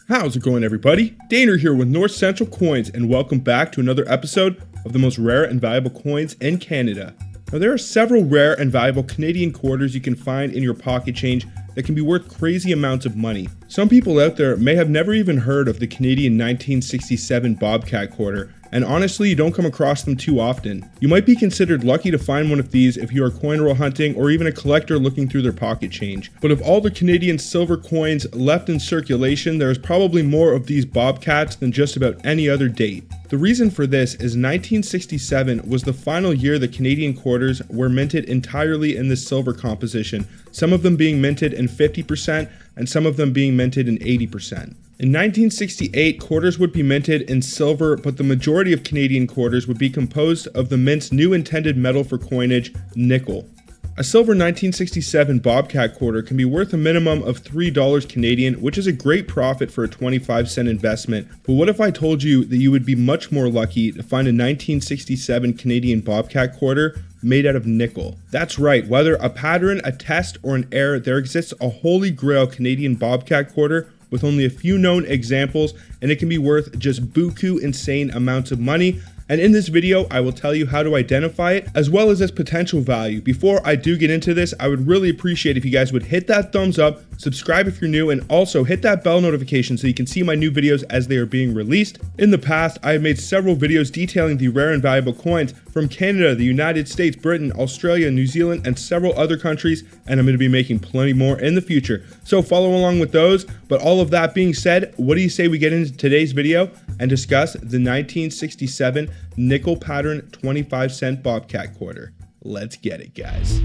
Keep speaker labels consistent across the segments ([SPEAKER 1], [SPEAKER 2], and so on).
[SPEAKER 1] How's it going, everybody? Daner here with North Central Coins, and welcome back to another episode of the most rare and valuable coins in Canada. Now, there are several rare and valuable Canadian quarters you can find in your pocket change that can be worth crazy amounts of money. Some people out there may have never even heard of the Canadian 1967 Bobcat quarter, and honestly, you don't come across them too often. You might be considered lucky to find one of these if you are coin roll hunting or even a collector looking through their pocket change. But of all the Canadian silver coins left in circulation, there is probably more of these Bobcats than just about any other date. The reason for this is 1967 was the final year that Canadian quarters were minted entirely in this silver composition, some of them being minted in 50% and some of them being minted in 80%. In 1968, quarters would be minted in silver, but the majority of Canadian quarters would be composed of the mint's new intended metal for coinage, nickel. A silver 1967 Bobcat quarter can be worth a minimum of $3 Canadian, which is a great profit for a 25-cent investment. But what if I told you that you would be much more lucky to find a 1967 Canadian Bobcat quarter made out of nickel? That's right, whether a pattern, a test, or an error, there exists a Holy Grail Canadian Bobcat quarter with only a few known examples, and it can be worth just buku insane amounts of money. And in this video, I will tell you how to identify it, as well as its potential value. Before I do get into this, I would really appreciate if you guys would hit that thumbs up, subscribe if you're new, and also hit that bell notification so you can see my new videos as they are being released. In the past, I have made several videos detailing the rare and valuable coins from Canada, the United States, Britain, Australia, New Zealand, and several other countries, and I'm going to be making plenty more in the future. So follow along with those. But all of that being said, what do you say we get into today's video and discuss the 1967 nickel pattern 25-cent Bobcat quarter? Let's get it, guys.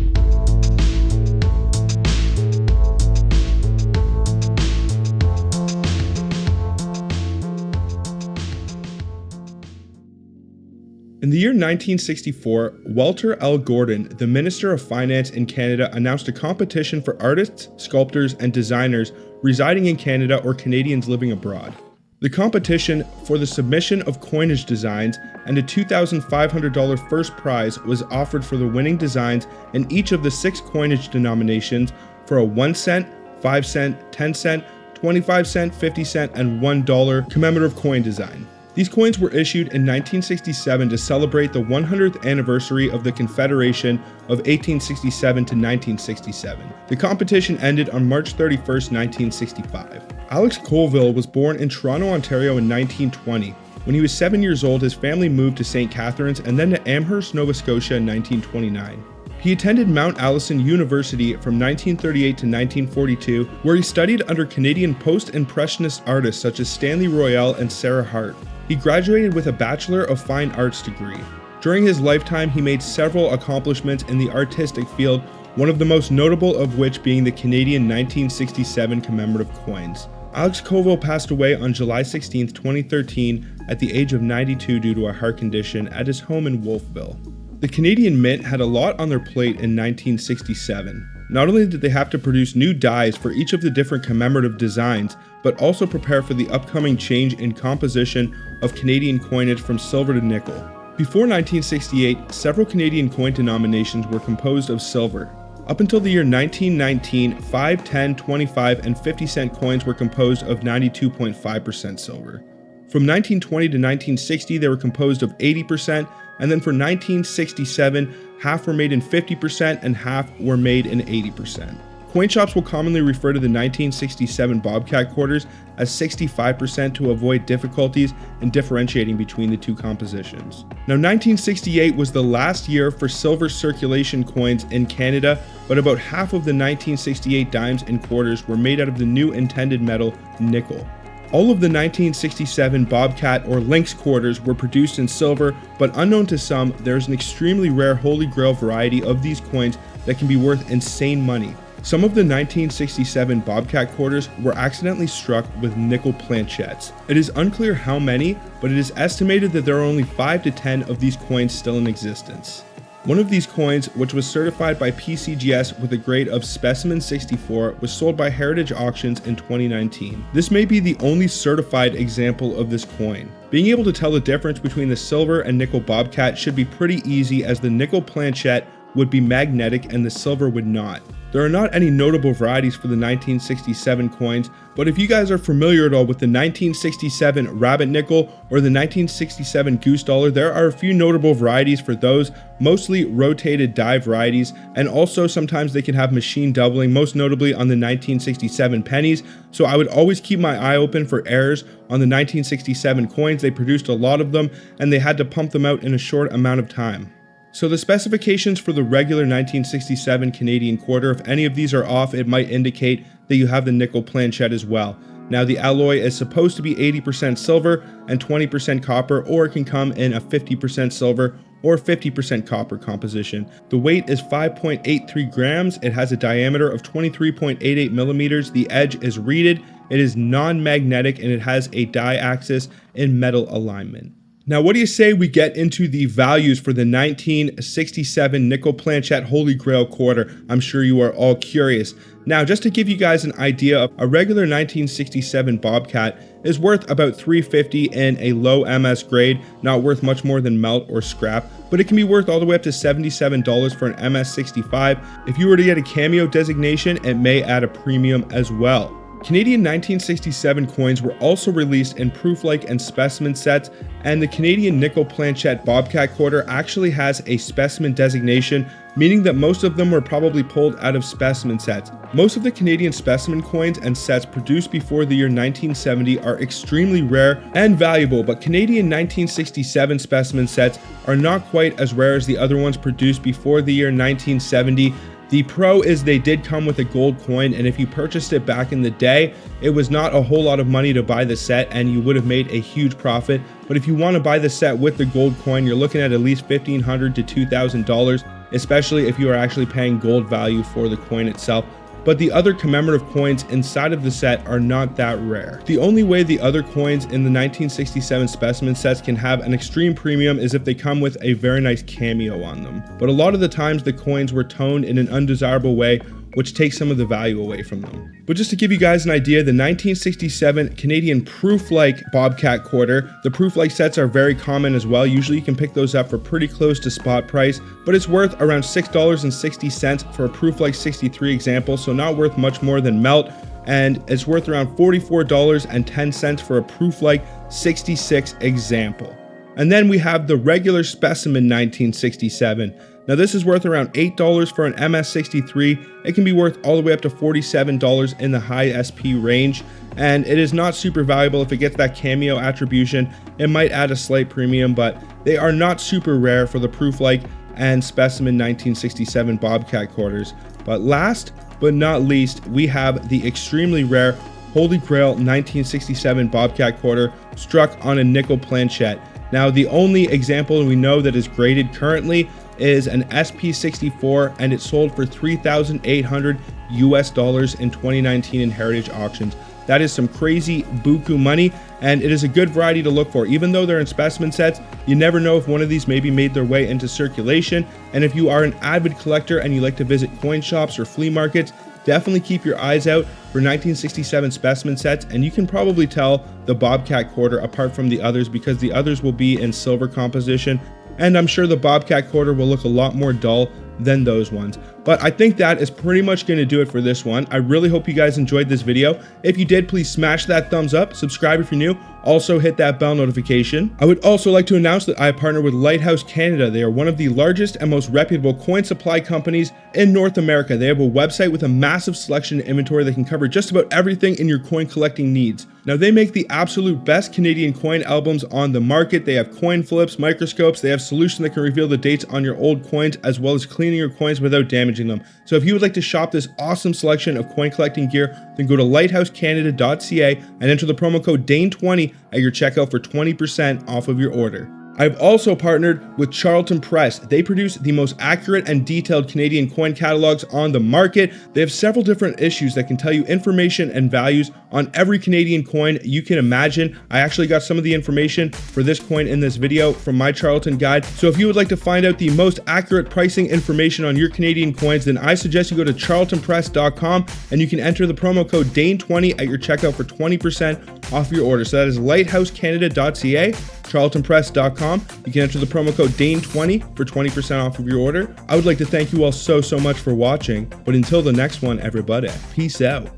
[SPEAKER 1] In the year 1964, Walter L. Gordon, the Minister of Finance in Canada, announced a competition for artists, sculptors, and designers residing in Canada or Canadians living abroad. The competition for the submission of coinage designs and a $2,500 first prize was offered for the winning designs in each of the 6 coinage denominations for a 1 cent, 5 cent, 10 cent, 25 cent, 50 cent, and $1 commemorative coin design. These coins were issued in 1967 to celebrate the 100th anniversary of the Confederation of 1867 to 1967. The competition ended on March 31st, 1965. Alex Colville was born in Toronto, Ontario in 1920. When he was 7 years old, his family moved to St. Catharines and then to Amherst, Nova Scotia in 1929. He attended Mount Allison University from 1938 to 1942, where he studied under Canadian post-impressionist artists such as Stanley Royal and Sarah Hart. He graduated with a Bachelor of Fine Arts degree. During his lifetime, he made several accomplishments in the artistic field, one of the most notable of which being the Canadian 1967 commemorative coins. Alex Colville passed away on July 16, 2013 at the age of 92 due to a heart condition at his home in Wolfville. The Canadian Mint had a lot on their plate in 1967. Not only did they have to produce new dies for each of the different commemorative designs, but also prepare for the upcoming change in composition of Canadian coinage from silver to nickel. Before 1968, several Canadian coin denominations were composed of silver. Up until the year 1919, 5, 10, 25, and 50 cent coins were composed of 92.5% silver. From 1920 to 1960, they were composed of 80%, and then for 1967, half were made in 50% and half were made in 80%. Coin shops will commonly refer to the 1967 Bobcat quarters as 65% to avoid difficulties in differentiating between the two compositions. Now, 1968 was the last year for silver circulation coins in Canada, but about half of the 1968 dimes and quarters were made out of the new intended metal, nickel. All of the 1967 Bobcat or Lynx quarters were produced in silver, but unknown to some, there is an extremely rare Holy Grail variety of these coins that can be worth insane money. Some of the 1967 Bobcat quarters were accidentally struck with nickel planchettes. It is unclear how many, but it is estimated that there are only 5 to 10 of these coins still in existence. One of these coins, which was certified by PCGS with a grade of Specimen 64, was sold by Heritage Auctions in 2019. This may be the only certified example of this coin. Being able to tell the difference between the silver and nickel Bobcat should be pretty easy, as the nickel planchette would be magnetic and the silver would not. There are not any notable varieties for the 1967 coins, but if you guys are familiar at all with the 1967 rabbit nickel or the 1967 goose dollar, there are a few notable varieties for those, mostly rotated die varieties, and also sometimes they can have machine doubling, most notably on the 1967 pennies. So I would always keep my eye open for errors on the 1967 coins. They produced a lot of them and they had to pump them out in a short amount of time. So the specifications for the regular 1967 Canadian quarter, if any of these are off, it might indicate that you have the nickel planchette as well. Now the alloy is supposed to be 80% silver and 20% copper, or it can come in a 50% silver or 50% copper composition. The weight is 5.83 grams. It has a diameter of 23.88 millimeters. The edge is reeded. It is non-magnetic and it has a die axis in metal alignment. Now, what do you say we get into the values for the 1967 nickel planchette Holy Grail quarter? I'm sure you are all curious. Now, just to give you guys an idea, a regular 1967 Bobcat is worth about $350 in a low MS grade, not worth much more than melt or scrap, but it can be worth all the way up to $77 for an MS65. If you were to get a cameo designation, it may add a premium as well. Canadian 1967 coins were also released in proof-like and specimen sets, and the Canadian nickel planchette Bobcat quarter actually has a specimen designation, meaning that most of them were probably pulled out of specimen sets. Most of the Canadian specimen coins and sets produced before the year 1970 are extremely rare and valuable, but Canadian 1967 specimen sets are not quite as rare as the other ones produced before the year 1970. The pro is they did come with a gold coin, and if you purchased it back in the day, it was not a whole lot of money to buy the set and you would have made a huge profit. But if you want to buy the set with the gold coin, you're looking at least $1,500 to $2,000, especially if you are actually paying gold value for the coin itself. But the other commemorative coins inside of the set are not that rare. The only way the other coins in the 1967 specimen sets can have an extreme premium is if they come with a very nice cameo on them. But a lot of the times the coins were toned in an undesirable way, which takes some of the value away from them. But just to give you guys an idea, the 1967 Canadian proof-like Bobcat quarter, the proof-like sets are very common as well. Usually you can pick those up for pretty close to spot price, but it's worth around $6.60 for a proof-like 63 example, so not worth much more than melt, and it's worth around $44.10 for a proof-like 66 example. And then we have the regular specimen 1967. Now this is worth around $8 for an MS63. It can be worth all the way up to $47 in the high SP range, and it is not super valuable. If it gets that cameo attribution, it might add a slight premium, but they are not super rare for the proof-like and specimen 1967 Bobcat quarters. But last but not least, we have the extremely rare Holy Grail 1967 Bobcat quarter struck on a nickel planchette. Now the only example we know that is graded currently is an SP64, and it sold for $3,800 US in 2019 in heritage auctions. That is some crazy buku money, and it is a good variety to look for. Even though they're in specimen sets, you never know if one of these maybe made their way into circulation. And if you are an avid collector and you like to visit coin shops or flea markets, definitely keep your eyes out for 1967 specimen sets, and you can probably tell the Bobcat quarter apart from the others because the others will be in silver composition, and I'm sure the Bobcat quarter will look a lot more dull than those ones. But I think that is pretty much going to do it for this one. I really hope you guys enjoyed this video. If you did, please smash that thumbs up, subscribe if you're new, also hit that bell notification. I would also like to announce that I partner with Lighthouse Canada. They are one of the largest and most reputable coin supply companies in North America. They have a website with a massive selection and inventory that can cover just about everything in your coin collecting needs. Now they make the absolute best Canadian coin albums on the market. They have coin flips, microscopes, they have solutions that can reveal the dates on your old coins, as well as cleaning your coins without damaging them. So if you would like to shop this awesome selection of coin collecting gear, then go to lighthousecanada.ca and enter the promo code DANE20 at your checkout for 20% off of your order. I've also partnered with Charlton Press. They produce the most accurate and detailed Canadian coin catalogs on the market. They have several different issues that can tell you information and values on every Canadian coin you can imagine. I actually got some of the information for this coin in this video from my Charlton guide. So if you would like to find out the most accurate pricing information on your Canadian coins, then I suggest you go to charltonpress.com and you can enter the promo code DANE20 at your checkout for 20% off your order. So that is lighthousecanada.ca, charltonpress.com. You can enter the promo code DANE20 for 20% off of your order. I would like to thank you all so much for watching, but until the next one, everybody, peace out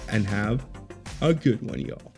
[SPEAKER 1] and have a good one, y'all.